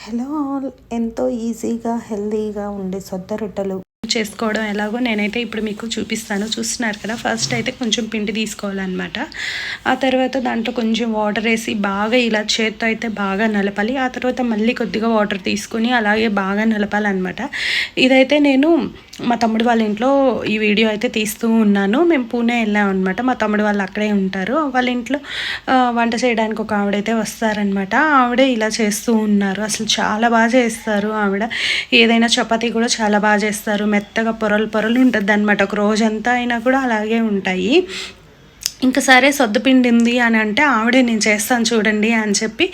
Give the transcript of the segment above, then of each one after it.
Hello all, ఎంతో ఈజీగా హెల్తీగా ఉండే సొద్ద రొట్టెలు చేసుకోవడం ఎలాగో నేనైతే ఇప్పుడు మీకు చూపిస్తాను. చూస్తున్నారు కదా, ఫస్ట్ అయితే కొంచెం పిండి తీసుకోవాలన్నమాట. ఆ తర్వాత దాంట్లో కొంచెం వాటర్ వేసి బాగా ఇలా చేత్తో అయితే బాగా నలపాలి. ఆ తర్వాత మళ్ళీ కొద్దిగా వాటర్ తీసుకొని అలాగే బాగా నలపాలన్నమాట. ఇదైతే నేను మా తమ్ముడు వాళ్ళ ఇంట్లో ఈ వీడియో అయితే తీస్తూ ఉన్నాను. మేము పూణే వెళ్ళాం అనమాట. మా తమ్ముడు వాళ్ళు అక్కడే ఉంటారు. వాళ్ళ ఇంట్లో వంట చేయడానికి ఒక ఆవిడైతే వస్తారనమాట. ఆవిడే ఇలా చేస్తూ ఉన్నారు. అసలు చాలా బాగా చేస్తారు ఆవిడ. ఏదైనా చపాతీ కూడా చాలా బాగా చేస్తారు. మెత్తగా పొరలు పొరలు ఉంటుంది అనమాట. ఒక రోజంతా అయినా కూడా అలాగే ఉంటాయి. ఇంకా సరే సొద్దుపిండి ఉంది అని అంటే ఆవిడే నేను చేస్తాను చూడండి అని చెప్పి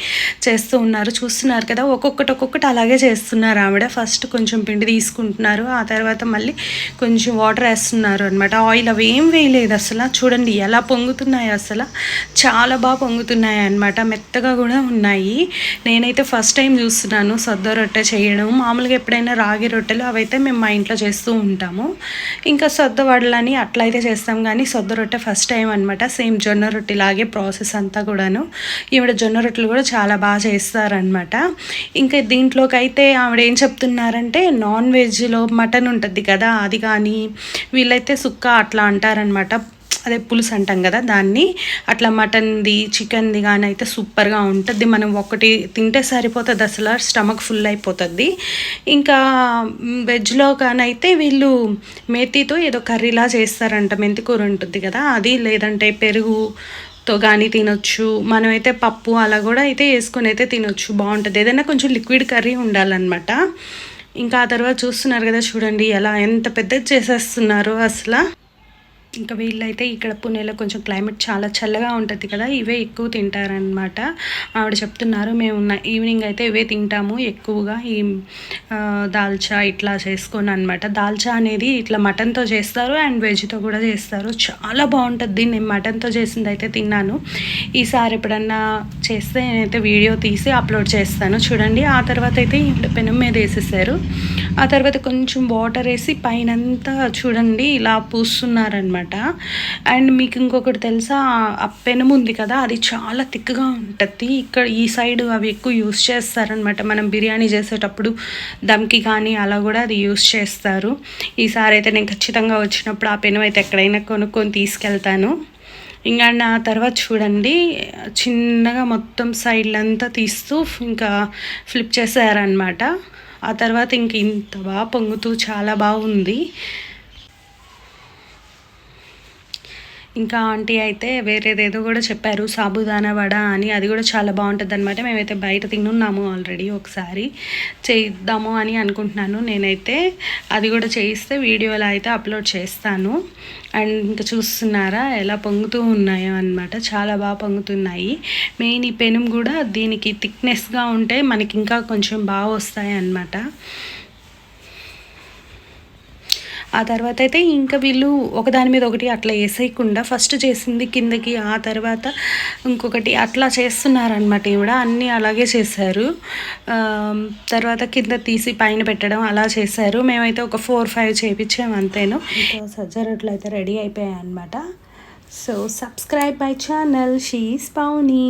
చేస్తూ ఉన్నారు. చూస్తున్నారు కదా, ఒక్కొక్కటి అలాగే చేస్తున్నారు ఆవిడ. ఫస్ట్ కొంచెం పిండి తీసుకుంటున్నారు, ఆ తర్వాత మళ్ళీ కొంచెం వాటర్ వేస్తున్నారు అనమాట. ఆయిల్ అవి ఏం వేయలేదు అసలు. చూడండి ఎలా పొంగుతున్నాయి, అసలు చాలా బాగా పొంగుతున్నాయి అనమాట. మెత్తగా కూడా ఉన్నాయి. నేనైతే ఫస్ట్ టైం చూస్తున్నాను సొద్ద రొట్టె చేయడం. మామూలుగా ఎప్పుడైనా రాగి రొట్టెలు అవైతే మేము మా ఇంట్లో చేస్తూ ఉంటాము. ఇంకా సొద్ద వడలని అట్లయితే చేస్తాం, కానీ సొద్ద రొట్టె ఫస్ట్ టైం అనమాట. సేమ్ జొన్న రొట్టెలాగే ప్రాసెస్ అంతా కూడాను. ఈవిడ జొన్న రొట్టెలు కూడా చాలా బాగా చేస్తారనమాట. ఇంకా దీంట్లోకి అయితే ఆవిడ ఏం చెప్తున్నారంటే, నాన్ వెజ్లో మటన్ ఉంటుంది కదా, అది కానీ వీళ్ళైతే సుక్క అట్లా అంటారనమాట. అదే పులుసు అంటాం కదా దాన్ని. అట్లా మటన్ది చికెన్ది కానీ అయితే సూపర్గా ఉంటుంది. మనం ఒకటి తింటే సరిపోతుంది, అసలు స్టమక్ ఫుల్ అయిపోతుంది. ఇంకా వెజ్లో కానీ అయితే వీళ్ళు మేతితో ఏదో కర్రీలా చేస్తారంట. మెంతి కూర ఉంటుంది కదా అది, లేదంటే పెరుగుతో కానీ తినొచ్చు. మనమైతే పప్పు అలా కూడా అయితే వేసుకొని అయితే తినొచ్చు, బాగుంటుంది. ఏదైనా కొంచెం లిక్విడ్ కర్రీ ఉండాలన్నమాట. ఇంకా ఆ తర్వాత చూస్తున్నారు కదా, చూడండి ఎలా ఎంత పెద్దది చేసేస్తున్నారో అసలు. ఇంకా వీళ్ళైతే ఇక్కడ పుణేలో కొంచెం క్లైమేట్ చాలా చల్లగా ఉంటుంది కదా, ఇవే ఎక్కువ తింటారనమాట. ఆవిడ చెప్తున్నారు, మేము ఈవినింగ్ అయితే ఇవే తింటాము ఎక్కువగా, ఈ దాల్చా ఇట్లా చేసుకొని అనమాట. దాల్చా అనేది ఇట్లా మటన్తో చేస్తారు అండ్ వెజ్తో కూడా చేస్తారు. చాలా బాగుంటుంది. నేను మటన్తో చేసింది అయితే తిన్నాను. ఈసారి ఎప్పుడన్నా చేస్తే నేనైతే వీడియో తీసి అప్లోడ్ చేస్తాను చూడండి. ఆ తర్వాత అయితే ఇప్పుడు పెనం మీద వేసేసారు. ఆ తర్వాత కొంచెం వాటర్ వేసి పైనంతా చూడండి ఇలా పూస్తున్నారనమాట. అండ్ మీకు ఇంకొకటి తెలుసా, ఆ పెనం ఉంది కదా అది చాలా థిక్గా ఉంటుంది. ఇక్కడ ఈ సైడ్ అవి ఎక్కువ యూస్ చేస్తారనమాట. మనం బిర్యానీ చేసేటప్పుడు దమ్కి కానీ అలా కూడా అది యూస్ చేస్తారు. ఈసారి అయితే నేను ఖచ్చితంగా వచ్చినప్పుడు ఆ పెనం అయితే ఎక్కడైనా కొనుక్కొని తీసుకెళ్తాను. ఇంకా నా తర్వాత చూడండి, చిన్నగా మొత్తం సైడ్లంతా తీస్తూ ఇంకా ఫ్లిప్ చేసారనమాట. ఆ తర్వాత ఇంక ఇంత బాగా పొంగుతూ చాలా బాగుంది. ఇంకా ఆంటీ అయితే వేరేదేదో కూడా చెప్పారు, సాబుదానా వడ అని. అది కూడా చాలా బాగుంటుంది అనమాట. మేమైతే బయట తినున్నాము ఆల్రెడీ, ఒకసారి చేద్దాము అని అనుకుంటున్నాను నేనైతే. అది కూడా చేయిస్తే వీడియోలో అయితే అప్లోడ్ చేస్తాను. అండ్ ఇంకా చూస్తున్నారా ఎలా పొంగుతూ ఉన్నాయో అనమాట. చాలా బాగా పొంగుతున్నాయి. మెయిన్ ఈ పెనం కూడా దీనికి థిక్నెస్గా ఉంటే మనకి ఇంకా కొంచెం బాగా వస్తాయి అన్నమాట. ఆ తర్వాత అయితే ఇంకా వీళ్ళు ఒకదాని మీద ఒకటి అట్లా వేసేయకుండా ఫస్ట్ చేసింది కిందకి, ఆ తర్వాత ఇంకొకటి అట్లా చేస్తున్నారనమాట. ఈవిడ అన్నీ అలాగే చేశారు. తర్వాత కింద తీసి పైన పెట్టడం అలా చేశారు. మేమైతే ఒక 4-5 చేయించాము అంతేను. ఇంకా సజ్జ రొట్టెలు అయితే రెడీ అయిపోయాయి అనమాట. So subscribe my channel, she is పౌని.